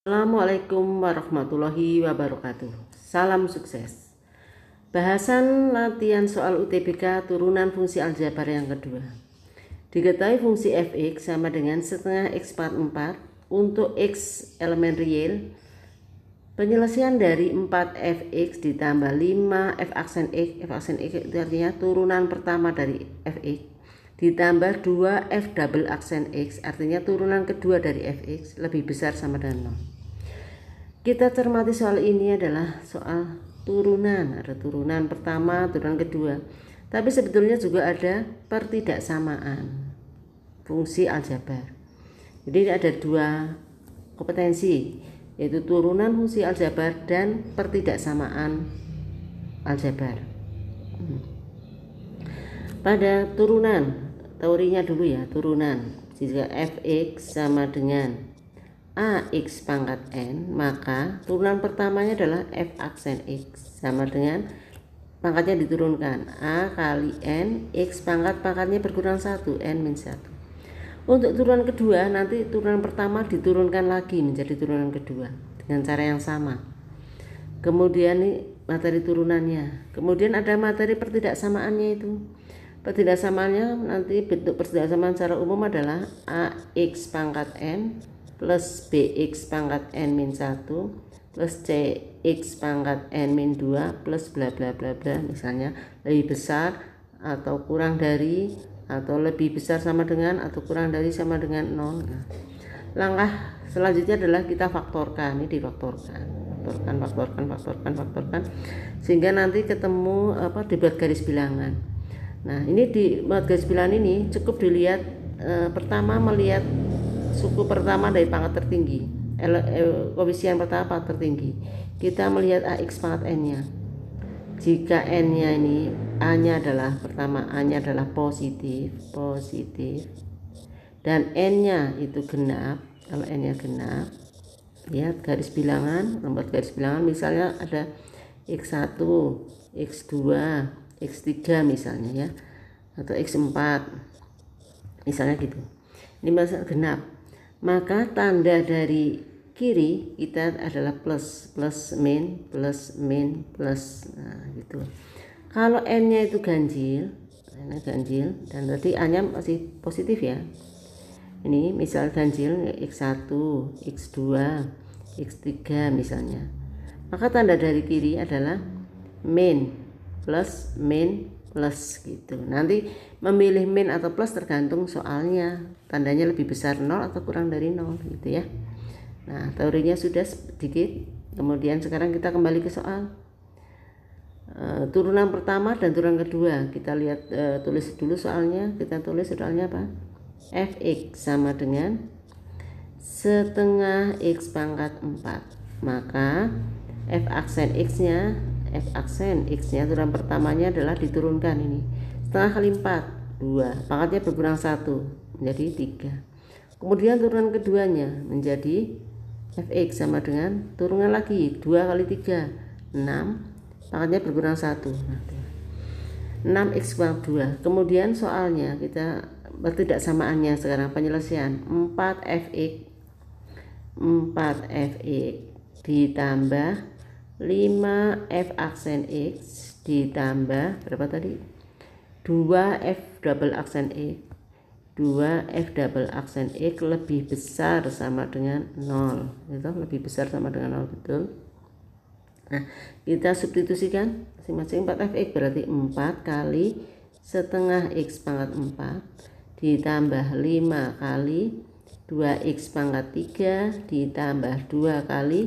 Assalamualaikum warahmatullahi wabarakatuh. Salam sukses. Bahasan latihan soal UTBK turunan fungsi aljabar yang kedua. Diketahui fungsi fx sama dengan setengah x pangkat 4 untuk x elemen real. Penyelesaian dari 4fx ditambah 5 f aksen x itu artinya turunan pertama dari fx ditambah 2f double aksen x artinya turunan kedua dari fx lebih besar sama dengan 0. Kita cermati soal ini adalah soal turunan, ada turunan pertama, turunan kedua, tapi sebetulnya juga ada pertidaksamaan fungsi aljabar. Jadi ada dua kompetensi, yaitu turunan fungsi aljabar dan pertidaksamaan aljabar. Pada turunan, teorinya dulu ya, turunan jika fx sama dengan ax pangkat n, maka turunan pertamanya adalah f aksen x sama dengan pangkatnya diturunkan a kali n, x pangkatnya berkurang 1, n min 1. Untuk turunan kedua nanti turunan pertama diturunkan lagi menjadi turunan kedua dengan cara yang sama. Kemudian ini materi turunannya, kemudian ada materi pertidaksamaannya. Itu pertidaksamaannya nanti bentuk pertidaksamaan secara umum adalah ax pangkat n plus bx pangkat n min 1 plus cx pangkat n min 2 plus bla bla bla bla, misalnya lebih besar atau kurang dari atau lebih besar sama dengan atau kurang dari sama dengan 0. Nah, langkah selanjutnya adalah kita faktorkan, ini difaktorkan, faktorkan sehingga nanti ketemu dibuat garis bilangan. Nah, ini dibuat garis bilangan ini cukup dilihat pertama melihat suku pertama dari pangkat tertinggi, koefisien pertama pangkat tertinggi. Kita melihat ax pangkat n-nya. Jika n-nya ini a-nya adalah pertama a-nya adalah positif dan n-nya itu genap. Kalau n-nya genap, lihat garis bilangan, membuat garis bilangan misalnya ada x1, x2, x3 misalnya ya, atau x4 misalnya gitu. Ini masalah genap, maka tanda dari kiri kita adalah plus min. Nah, gitu. Kalau n-nya itu ganjil dan tadi a-nya masih positif ya, ini misal ganjil x1, x2, x3 misalnya, maka tanda dari kiri adalah min plus gitu. Nanti memilih min atau plus tergantung soalnya, tandanya lebih besar 0 atau kurang dari 0 gitu ya. Nah, teorinya sudah sedikit, kemudian sekarang kita kembali ke soal turunan pertama dan turunan kedua. Kita lihat, tulis dulu soalnya. Kita tulis soalnya apa? Fx sama dengan setengah x pangkat 4, maka f aksen x-nya turunan pertamanya adalah diturunkan, ini setengah kali 4 2, pangkatnya berkurang 1 menjadi 3. Kemudian turunan keduanya menjadi fx sama dengan turunan lagi 2 kali 3 6, pangkatnya berkurang 1, 6x kurang 2. Kemudian soalnya kita pertidaksamaannya sekarang, penyelesaian 4fx ditambah 5f aksen x ditambah berapa tadi? 2f double aksen x. 2f double aksen x lebih besar sama dengan 0. Itu lebih besar sama dengan 0, betul. Nah, kita substitusikan masing-masing 4fx berarti 4 kali setengah x pangkat 4 ditambah 5 kali 2x pangkat 3 ditambah 2 kali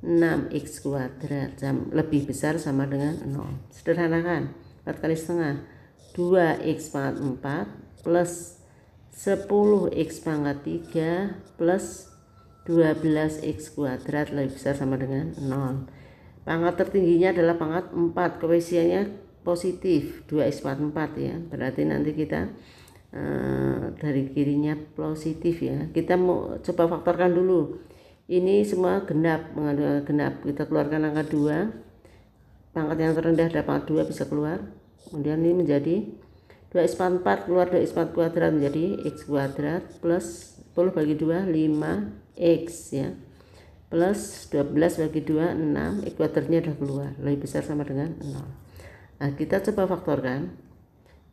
6x kuadrat lebih besar sama dengan 0. Sederhanakan, 4 kali setengah 2x pangkat 4 plus 10x pangkat 3 plus 12x kuadrat lebih besar sama dengan 0. Pangkat tertingginya adalah pangkat 4, koefisiennya positif 2x pangkat 4 ya, berarti nanti kita dari kirinya positif ya. Kita mau coba faktorkan dulu. Ini semua genap, mengandung genap. Kita keluarkan angka 2, pangkat yang terendah ada pangkat 2 bisa keluar. Kemudian ini menjadi 2x pangkat 4, keluar 2x pangkat kuadrat menjadi x kuadrat plus 10 bagi 2 5x ya, plus 12 bagi 2 6, ekuatornya udah keluar, lebih besar sama dengan 0. Nah kita coba faktorkan,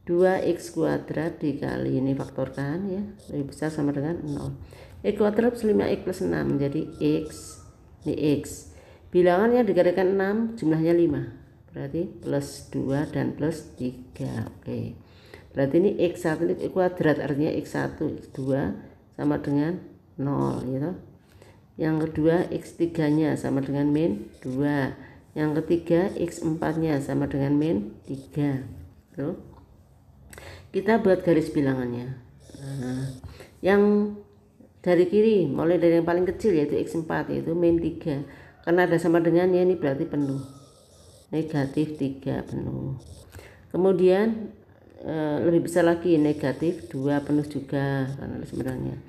2x kuadrat dikali ini faktorkan ya, lebih besar sama dengan 0. Ekuator 5x plus 6 menjadi x, ini x, bilangannya dikalikan 6 jumlahnya 5, berarti plus 2 dan plus 3. Oke, berarti ini x1 ini kuadrat, artinya x1 x2 sama dengan 0 gitu. Yang kedua x3 nya sama dengan min 2, yang ketiga x4 nya sama dengan min 3. Tuh. Kita buat garis bilangannya. Nah, yang dari kiri mulai dari yang paling kecil yaitu x4 yaitu min 3, karena ada sama dengannya ini berarti penuh, negatif 3 penuh. Kemudian lebih besar lagi, negatif 2 penuh juga karena ada sama dengannya.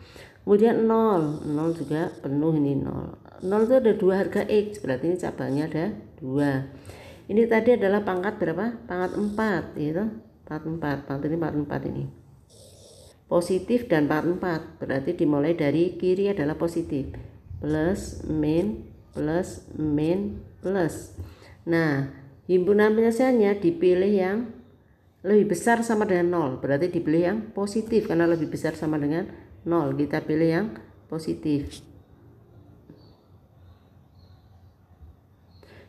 Kemudian 0 juga penuh, ini 0 itu ada 2 harga x, berarti ini cabangnya ada 2. Ini tadi adalah pangkat berapa? Pangkat 4 gitu. Pangkat ini 44 ini positif dan pangkat 4, berarti dimulai dari kiri adalah positif, plus min plus min plus. Nah himpunan penyelesaiannya dipilih yang lebih besar sama dengan 0, berarti dipilih yang positif karena lebih besar sama dengan 0, kita pilih yang positif.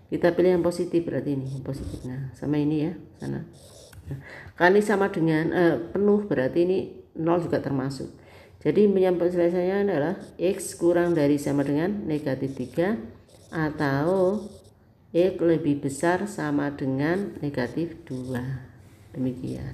Kita pilih yang positif, berarti ini yang positif. Nah sama ini ya sana. Nah, kalau ini sama dengan penuh, berarti ini 0 juga termasuk. Jadi penyelesaiannya adalah x kurang dari sama dengan negatif 3 atau x lebih besar sama dengan negatif 2. Demikian.